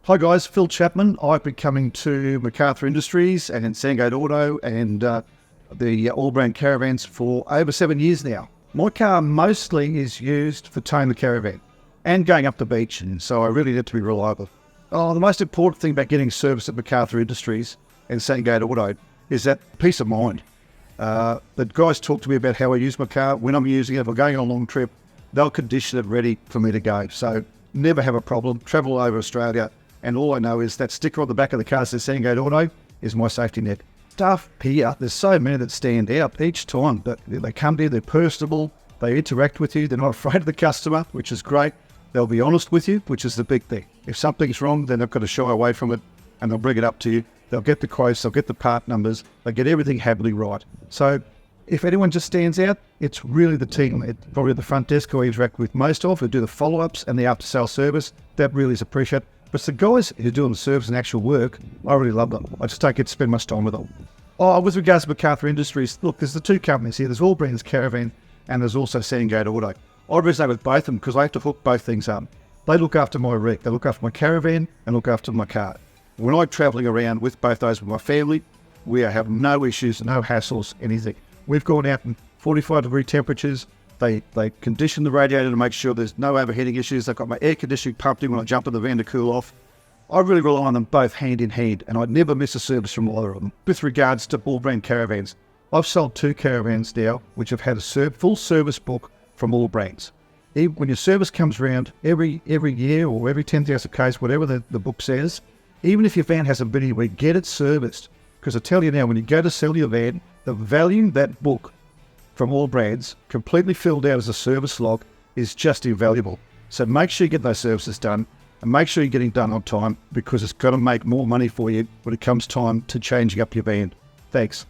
Hi guys, Phil Chapman. I've been coming to McArthur Industries and Sandgate Auto and the AllBrand Caravans for over 7 years now. My car mostly is used for towing the caravan and going up the beach, and so I really need to be reliable. The most important thing about getting service at McArthur Industries and Sandgate Auto is that peace of mind. The guys talk to me about how I use my car, when I'm using it. If I'm going on a long trip, they'll condition it ready for me to go. So never have a problem, travel all over Australia, and all I know is that sticker on the back of the car that says Sandgate Auto is my safety net. Staff here, there's so many that stand out each time. But they come here, they're personable, they interact with you, they're not afraid of the customer, which is great. They'll be honest with you, which is the big thing. If something's wrong, they're not going to shy away from it, and they'll bring it up to you. They'll get the quotes, they'll get the part numbers, they get everything happily right. So if anyone just stands out, it's really the team. It's probably the front desk who I interact with most of, who do the follow-ups and the after-sale service. That really is appreciated. But it's the guys who are doing the service and actual work, I really love them. I just don't get to spend much time with them. With regards to McArthur Industries, look, there's the two companies here. There's AllBrand Caravan and there's also Sandgate Auto. I resonate with both of them because I have to hook both things up. They look after my wreck, they look after my caravan and look after my car. When I'm travelling around with both those with my family, we have no issues, no hassles, anything. We've gone out in 45-degree temperatures. They condition the radiator to make sure there's no overheating issues. They've got my air conditioning pumped in when I jump in the van to cool off. I really rely on them both hand in hand, and I'd never miss a service from either of them. With regards to AllBrand Caravans, I've sold 2 caravans now, which have had a full service book from all brands. When your service comes around every year or every 10,000 k's, whatever the book says, even if your van hasn't been anywhere, get it serviced. Because I tell you now, when you go to sell your van, the value that book from all brands, completely filled out as a service log, is just invaluable. So make sure you get those services done and make sure you're getting done on time, because it's going to make more money for you when it comes time to changing up your van. Thanks.